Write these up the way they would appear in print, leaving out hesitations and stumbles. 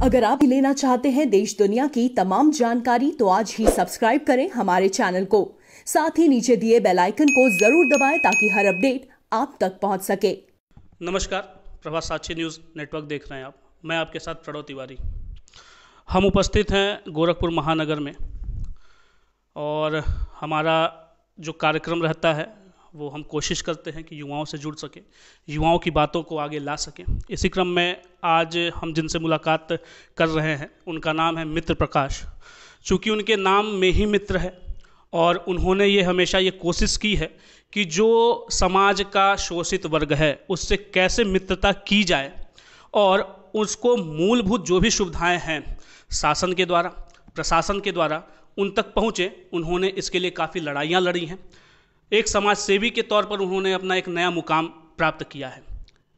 अगर आप भी लेना चाहते हैं देश दुनिया की तमाम जानकारी तो आज ही सब्सक्राइब करें हमारे चैनल को। साथ ही नीचे दिए बेल आइकन को जरूर दबाएं ताकि हर अपडेट आप तक पहुंच सके। नमस्कार, प्रभात साक्षी न्यूज़ नेटवर्क देख रहे हैं आप। मैं आपके साथ प्रणव तिवारी। हम उपस्थित हैं गोरखपुर महानगर में और हमारा जो कार्यक्रम रहता है वो हम कोशिश करते हैं कि युवाओं से जुड़ सके, युवाओं की बातों को आगे ला सकें। इसी क्रम में आज हम जिनसे मुलाकात कर रहे हैं उनका नाम है मित्र प्रकाश। चूँकि उनके नाम में ही मित्र है और उन्होंने ये हमेशा ये कोशिश की है कि जो समाज का शोषित वर्ग है उससे कैसे मित्रता की जाए और उसको मूलभूत जो भी सुविधाएं हैं शासन के द्वारा, प्रशासन के द्वारा उन तक पहुँचे। उन्होंने इसके लिए काफ़ी लड़ाइयाँ लड़ी हैं। एक समाज सेवी के तौर पर उन्होंने अपना एक नया मुकाम प्राप्त किया है।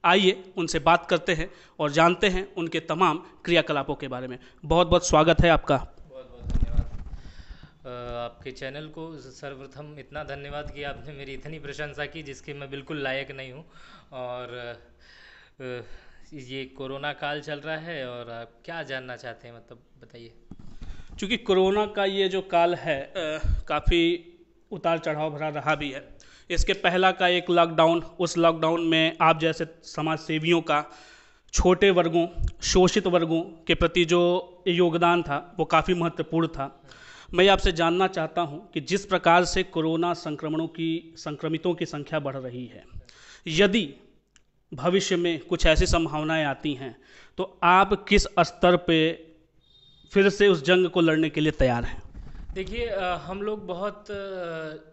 आइए उनसे बात करते हैं और जानते हैं उनके तमाम क्रियाकलापों के बारे में। बहुत बहुत स्वागत है आपका। बहुत बहुत धन्यवाद आपके चैनल को। सर्वप्रथम इतना धन्यवाद कि आपने मेरी इतनी प्रशंसा की जिसके मैं बिल्कुल लायक नहीं हूँ। और ये कोरोना काल चल रहा है और आप क्या जानना चाहते हैं, मतलब बताइए। चूँकि कोरोना का ये जो काल है काफ़ी उतार चढ़ाव भरा रहा भी है। इसके पहला का एक लॉकडाउन, उस लॉकडाउन में आप जैसे समाज सेवियों का छोटे वर्गों, शोषित वर्गों के प्रति जो योगदान था वो काफ़ी महत्वपूर्ण था। मैं आपसे जानना चाहता हूं कि जिस प्रकार से कोरोना संक्रमितों की संख्या बढ़ रही है, यदि भविष्य में कुछ ऐसी संभावनाएं आती हैं तो आप किस स्तर पे फिर से उस जंग को लड़ने के लिए तैयार हैं? देखिए, हम लोग बहुत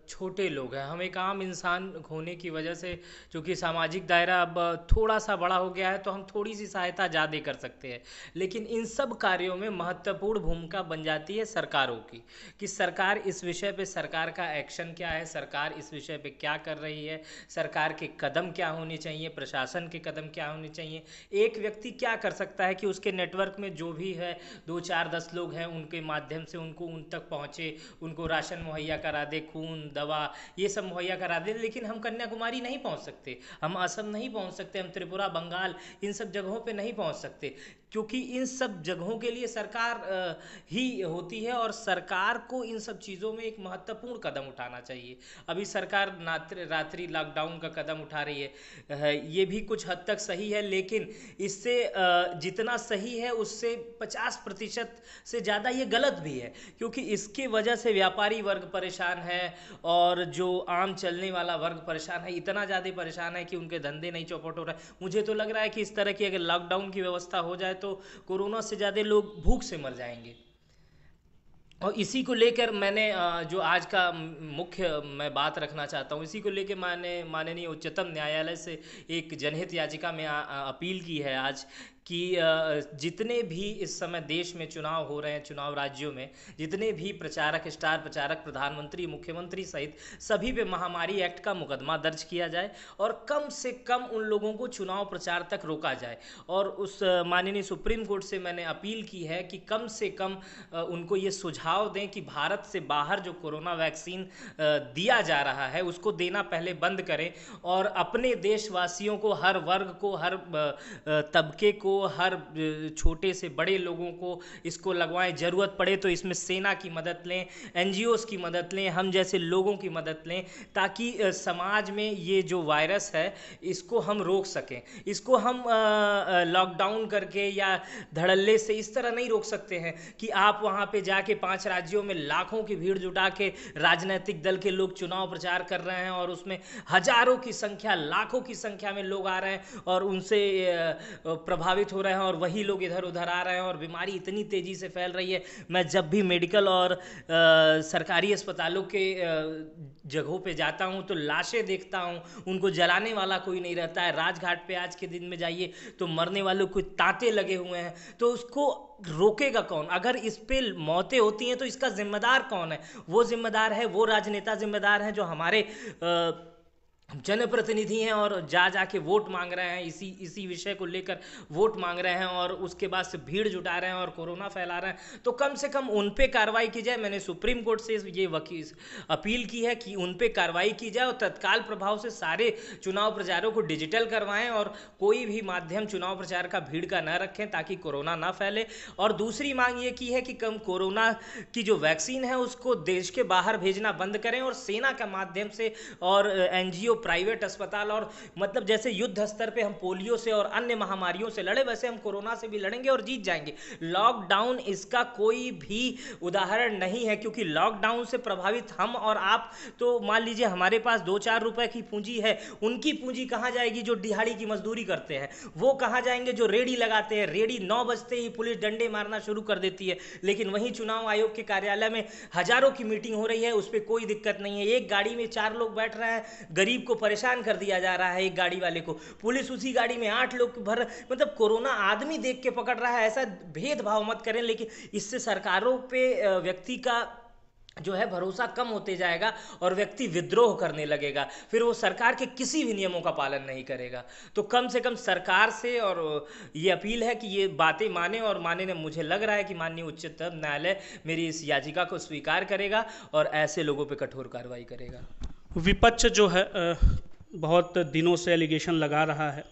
छोटे लोग हैं। हम एक आम इंसान होने की वजह से, चूँकि सामाजिक दायरा अब थोड़ा सा बड़ा हो गया है तो हम थोड़ी सी सहायता ज़्यादा कर सकते हैं। लेकिन इन सब कार्यों में महत्वपूर्ण भूमिका बन जाती है सरकारों की, कि सरकार इस विषय पे, सरकार का एक्शन क्या है, सरकार इस विषय पे क्या कर रही है, सरकार के कदम क्या होने चाहिए, प्रशासन के कदम क्या होने चाहिए। एक व्यक्ति क्या कर सकता है कि उसके नेटवर्क में जो भी है 2, 4, 10 लोग हैं, उनके माध्यम से उनको उन तक पहुँचे, उनको राशन मुहैया करा दे, खून, दवा, ये सब मुहैया करा दे। लेकिन हम कन्याकुमारी नहीं पहुंच सकते, हम असम नहीं पहुंच सकते, हम त्रिपुरा, बंगाल, इन सब जगहों पे नहीं पहुंच सकते, क्योंकि इन सब जगहों के लिए सरकार ही होती है और सरकार को इन सब चीज़ों में एक महत्वपूर्ण कदम उठाना चाहिए। अभी सरकार रात्रि लॉकडाउन का कदम उठा रही है, ये भी कुछ हद तक सही है, लेकिन इससे जितना सही है उससे 50% से ज़्यादा ये गलत भी है, क्योंकि इसके वजह से व्यापारी वर्ग परेशान है और जो आम चलने वाला वर्ग परेशान है, इतना ज़्यादा परेशान है कि उनके धंधे नहीं चौपट हो रहे हैं। मुझे तो लग रहा है कि इस तरह की अगर लॉकडाउन की व्यवस्था हो जाए तो कोरोना से ज़्यादा लोग भूख से मर जाएंगे। और इसी को लेकर मैंने जो आज का मुख्य मैं बात रखना चाहता हूँ, इसी को लेकर मैंने माननीय उच्चतम न्यायालय से एक जनहित याचिका में अपील की है आज कि जितने भी इस समय देश में चुनाव हो रहे हैं, चुनाव राज्यों में जितने भी प्रचारक, स्टार प्रचारक, प्रधानमंत्री, मुख्यमंत्री सहित सभी पे महामारी एक्ट का मुकदमा दर्ज किया जाए और कम से कम उन लोगों को चुनाव प्रचार तक रोका जाए। और उस माननीय सुप्रीम कोर्ट से मैंने अपील की है कि कम से कम उनको ये सुझाव दें कि भारत से बाहर जो कोरोना वैक्सीन दिया जा रहा है उसको देना पहले बंद करें और अपने देशवासियों को, हर वर्ग को, हर तबके को, हर छोटे से बड़े लोगों को इसको लगवाएं। ज़रूरत पड़े तो इसमें सेना की मदद लें, NGOs की मदद लें, हम जैसे लोगों की मदद लें, ताकि समाज में ये जो वायरस है इसको हम रोक सकें। इसको हम लॉकडाउन करके या धड़ल्ले से इस तरह नहीं रोक सकते हैं कि आप वहाँ पे जाके 5 राज्यों में लाखों की भीड़ जुटा के राजनीतिक दल के लोग चुनाव प्रचार कर रहे हैं और उसमें हजारों की संख्या, लाखों की संख्या में लोग आ रहे हैं और उनसे प्रभावित हो रहे हैं और वही लोग इधर उधर आ रहे हैं और बीमारी इतनी तेज़ी से फैल रही है। मैं जब भी मेडिकल और सरकारी अस्पतालों के जगहों पे जाता हूँ तो लाशें देखता हूँ, उनको जलाने वाला कोई नहीं रहता है। राजघाट पे आज के दिन में जाइए तो मरने वालों को तांते लगे हुए हैं, तो उसको रोकेगा कौन? अगर इस पे मौतें होती हैं तो इसका जिम्मेदार कौन है? वो जिम्मेदार है, वो राजनेता जिम्मेदार हैं जो हमारे जनप्रतिनिधि हैं और जा के वोट मांग रहे हैं, इसी विषय को लेकर वोट मांग रहे हैं और उसके बाद से भीड़ जुटा रहे हैं और कोरोना फैला रहे हैं, तो कम से कम उन पे कार्रवाई की जाए। मैंने सुप्रीम कोर्ट से ये वकील अपील की है कि उन पे कार्रवाई की जाए और तत्काल प्रभाव से सारे चुनाव प्रचारों को डिजिटल करवाएं और कोई भी माध्यम चुनाव प्रचार का भीड़ का न रखें ताकि कोरोना ना फैले। और दूसरी मांग ये की है कि कम कोरोना की जो वैक्सीन है उसको देश के बाहर भेजना बंद करें और सेना के माध्यम से और एनजीओ, प्राइवेट अस्पताल और मतलब जैसे युद्ध स्तर पे हम पोलियो से और अन्य महामारियों से लड़े, वैसे हम कोरोना से भी लड़ेंगे और जीत जाएंगे। लॉकडाउन इसका कोई भी उदाहरण नहीं है, क्योंकि लॉकडाउन से प्रभावित हम और आप, तो मान लीजिए हमारे पास 2-4 रुपए की पूंजी है, उनकी पूंजी कहां जाएगी जो दिहाड़ी की मजदूरी करते हैं, वो कहां जाएंगे जो रेडी लगाते हैं। रेडी 9 बजते ही पुलिस डंडे मारना शुरू कर देती है, लेकिन वहीं चुनाव आयोग के कार्यालय में हजारों की मीटिंग हो रही है, उस पर कोई दिक्कत नहीं है। एक गाड़ी में 4 लोग बैठ रहे हैं, गरीब को परेशान कर दिया जा रहा है, एक गाड़ी वाले को पुलिस उसी गाड़ी में 8 लोग भर, मतलब कोरोना आदमी देख के पकड़ रहा है। ऐसा भेदभाव मत करें, लेकिन इससे सरकारों पे व्यक्ति का जो है भरोसा कम होते जाएगा और व्यक्ति विद्रोह करने लगेगा, फिर वो सरकार के किसी भी नियमों का पालन नहीं करेगा। तो कम से कम सरकार से और ये अपील है कि ये बातें माने, और माने ने मुझे लग रहा है कि माननीय उच्चतम न्यायालय मेरी इस याचिका को स्वीकार करेगा और ऐसे लोगों पर कठोर कार्रवाई करेगा। विपक्ष जो है बहुत दिनों से एलिगेशन लगा रहा है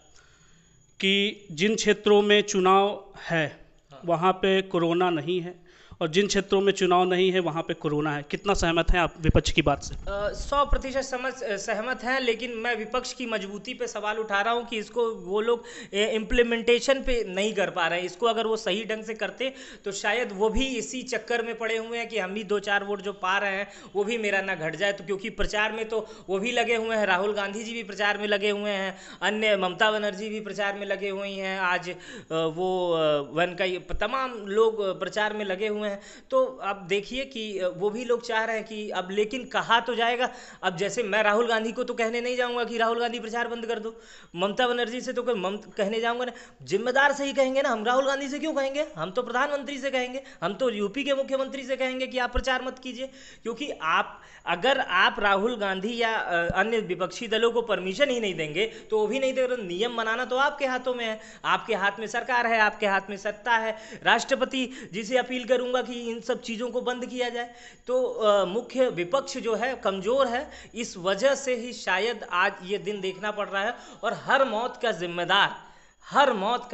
कि जिन क्षेत्रों में चुनाव है वहाँ पे कोरोना नहीं है और जिन क्षेत्रों में चुनाव नहीं है वहाँ पे कोरोना है। कितना सहमत हैं आप विपक्ष की बात से? 100% सहमत हैं, लेकिन मैं विपक्ष की मजबूती पे सवाल उठा रहा हूँ कि इसको वो लोग इम्प्लीमेंटेशन पे नहीं कर पा रहे हैं। इसको अगर वो सही ढंग से करते तो शायद वो भी इसी चक्कर में पड़े हुए हैं कि हम भी 2-4 वोट जो पा रहे हैं वो भी मेरा ना घट जाए। तो क्योंकि प्रचार में तो वो भी लगे हुए हैं, राहुल गांधी जी भी प्रचार में लगे हुए हैं, अन्य ममता बनर्जी भी प्रचार में लगे हुए हैं, आज वो तमाम लोग प्रचार में लगे हुए हैं। तो अब देखिए कि वो भी लोग चाह रहे हैं कि अब, लेकिन कहा तो जाएगा। अब जैसे मैं राहुल गांधी को तो कहने नहीं जाऊंगा कि राहुल गांधी प्रचार बंद कर दो, ममता बनर्जी से तो कहने जाऊंगा ना, जिम्मेदार से ही कहेंगे ना। हम राहुल गांधी से क्यों कहेंगे, हम तो प्रधानमंत्री से कहेंगे, हम तो यूपी के मुख्यमंत्री से कहेंगे कि आप प्रचार मत कीजिए। क्योंकि अगर आप राहुल गांधी या अन्य विपक्षी दलों को परमिशन ही नहीं देंगे तो वो भी नहीं दे रहे। नियम बनाना तो आपके हाथों में है, आपके हाथ में सरकार है, आपके हाथ में सत्ता है। राष्ट्रपति जी से अपील करूंगा कि इन सब चीज़ों को बंद किया जाए। तो मुख्य विपक्ष जो है कमज़ोर है, इस वजह से ही शायद आज ये दिन देखना पड़ रहा है। और हर मौत का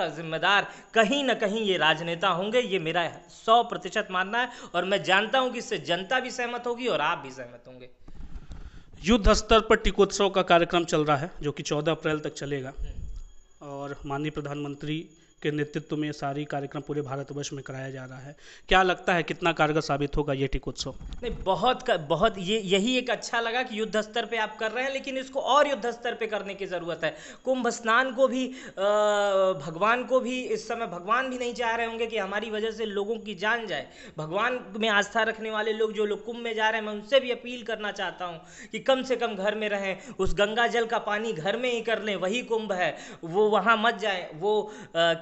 जिम्मेदार कहीं ना कहीं ये राजनेता होंगे, ये मेरा 100% मानना है। और मैं जानता हूं कि इससे जनता भी सहमत होगी और आप भी सहमत होंगे। युद्ध स्तर पर टीकोत्सव का कार्यक्रम चल रहा है जो कि 14 अप्रैल तक चलेगा और माननीय प्रधानमंत्री के नेतृत्व में सारी कार्यक्रम पूरे भारतवर्ष में कराया जा रहा है। क्या लगता है कितना कारगर साबित होगा ये टीकोत्सव? नहीं, बहुत यही एक अच्छा लगा कि युद्ध स्तर पे आप कर रहे हैं, लेकिन इसको और युद्ध स्तर पे करने की ज़रूरत है। कुंभ स्नान को भी भगवान को भी इस समय भगवान भी नहीं चाह रहे होंगे कि हमारी वजह से लोगों की जान जाए। भगवान में आस्था रखने वाले लोग, जो लोग कुंभ में जा रहे हैं, मैं उनसे भी अपील करना चाहता हूँ कि कम से कम घर में रहें, उस गंगा जल का पानी घर में ही कर लें, वही कुंभ है, वो वहाँ मत जाएं। वो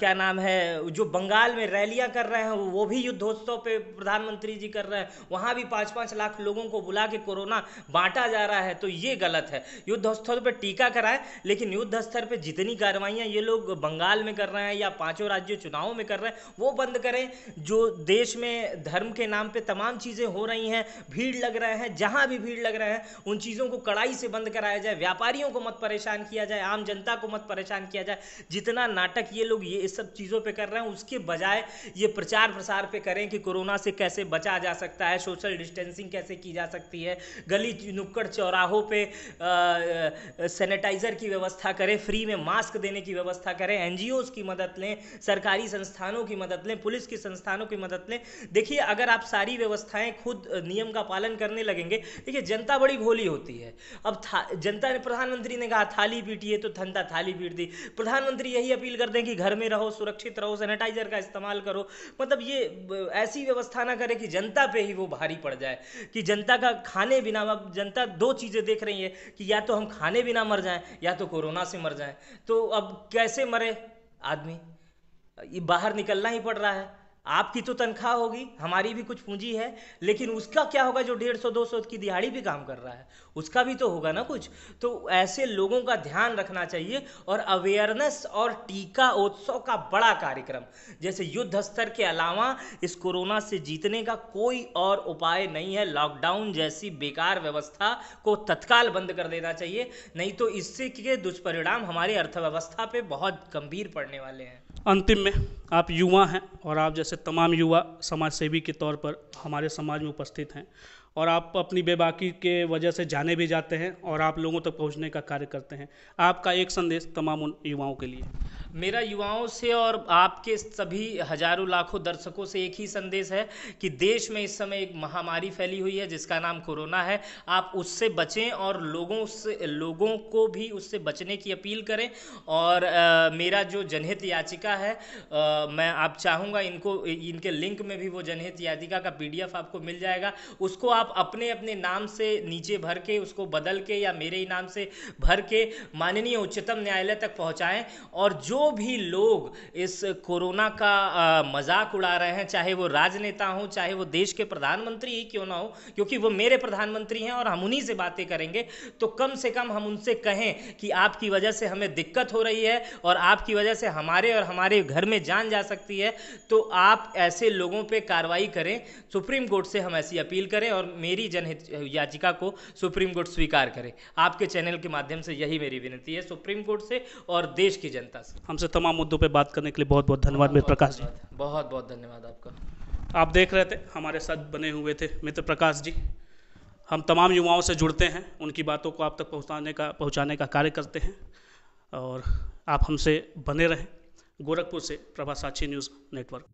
क्या नाम है, जो बंगाल में रैलियां कर रहे हैं वो भी युद्धोत्सव पे प्रधानमंत्री जी कर रहे हैं, वहां भी 5-5 लाख लोगों को बुला के कोरोना बांटा जा रहा है। तो ये गलत है। युद्धोत्सव पे टीका कराएं, लेकिन युद्ध स्तर पे जितनी कार्रवाइयां ये लोग बंगाल में कर रहे हैं या 5 राज्यों चुनावों में कर रहे हैं वो बंद करें। जो देश में धर्म के नाम पे तमाम चीजें हो रही हैं, भीड़ लग रहे हैं, जहां भी भीड़ लग रहे हैं उन चीजों को कड़ाई से बंद कराया जाए। व्यापारियों को मत परेशान किया जाए, आम जनता को मत परेशान किया जाए। जितना नाटक ये लोग ये सब चीज़ों पे कर रहे हैं उसके बजाय ये प्रचार प्रसार पे करें कि कोरोना से कैसे बचा जा सकता है, सोशल डिस्टेंसिंग कैसे की जा सकती है, गली नुक्कड़ चौराहों पे सैनिटाइजर की व्यवस्था करें, फ्री में मास्क देने की व्यवस्था करें, एनजीओज की मदद लें, सरकारी संस्थानों की मदद लें, पुलिस की संस्थानों की मदद लें। देखिए, अगर आप सारी व्यवस्थाएं खुद नियम का पालन करने लगेंगे, देखिए जनता बड़ी भोली होती है। अब जनता ने, प्रधानमंत्री ने कहा थाली पीटिए तो जनता थाली पीट दी। प्रधानमंत्री यही अपील करते हैं कि घर में रहो, सुरक्षित रहो, सैनिटाइजर का इस्तेमाल करो। मतलब ये ऐसी व्यवस्था ना करे कि जनता पे ही वो भारी पड़ जाए, कि जनता का खाने बिना, अब जनता 2 चीज़ें देख रही है कि या तो हम खाने बिना मर जाएं या तो कोरोना से मर जाएं। तो अब कैसे मरे आदमी, ये बाहर निकलना ही पड़ रहा है। आपकी तो तनख्वाह होगी, हमारी भी कुछ पूंजी है, लेकिन उसका क्या होगा जो 150-200 की दिहाड़ी भी काम कर रहा है, उसका भी तो होगा ना कुछ। तो ऐसे लोगों का ध्यान रखना चाहिए। और अवेयरनेस और टीका उत्सव का बड़ा कार्यक्रम, जैसे युद्ध स्तर के अलावा इस कोरोना से जीतने का कोई और उपाय नहीं है। लॉकडाउन जैसी बेकार व्यवस्था को तत्काल बंद कर देना चाहिए, नहीं तो इससे के दुष्परिणाम हमारी अर्थव्यवस्था पे बहुत गंभीर पड़ने वाले हैं। अंतिम में, आप युवा हैं और आप जैसे तमाम युवा समाज सेवी के तौर पर हमारे समाज में उपस्थित हैं, और आप अपनी बेबाकी के वजह से जाने भी जाते हैं और आप लोगों तक पहुंचने का कार्य करते हैं। आपका एक संदेश तमाम उन युवाओं के लिए। मेरा युवाओं से और आपके सभी हजारों लाखों दर्शकों से एक ही संदेश है कि देश में इस समय एक महामारी फैली हुई है जिसका नाम कोरोना है। आप उससे बचें और लोगों को भी उससे बचने की अपील करें। और मेरा जो जनहित याचिका है, मैं आप चाहूँगा इनके लिंक में भी वो जनहित याचिका का PDF आपको मिल जाएगा। उसको आप अपने अपने नाम से नीचे भर के, उसको बदल के या मेरे ही नाम से भर के माननीय उच्चतम न्यायालय तक पहुँचाएँ। और जो भी लोग इस कोरोना का मजाक उड़ा रहे हैं, चाहे वो राजनेता हो, चाहे वो देश के प्रधानमंत्री ही क्यों ना हो, क्योंकि वो मेरे प्रधानमंत्री हैं और हम उन्हीं से बातें करेंगे, तो कम से कम हम उनसे कहें कि आपकी वजह से हमें दिक्कत हो रही है और आपकी वजह से हमारे और हमारे घर में जान जा सकती है, तो आप ऐसे लोगों पे कार्रवाई करें। सुप्रीम कोर्ट से हम ऐसी अपील करें और मेरी जनहित याचिका को सुप्रीम कोर्ट स्वीकार करे। आपके चैनल के माध्यम से यही मेरी विनती है सुप्रीम कोर्ट से और देश की जनता से। हमसे तमाम मुद्दों पे बात करने के लिए बहुत बहुत धन्यवाद मित्र प्रकाश जी। बहुत बहुत धन्यवाद आपका। आप देख रहे थे, हमारे साथ बने हुए थे मित्र प्रकाश जी। हम तमाम युवाओं से जुड़ते हैं, उनकी बातों को आप तक पहुंचाने का कार्य करते हैं, और आप हमसे बने रहें। गोरखपुर से प्रभा साक्षी न्यूज़ नेटवर्क।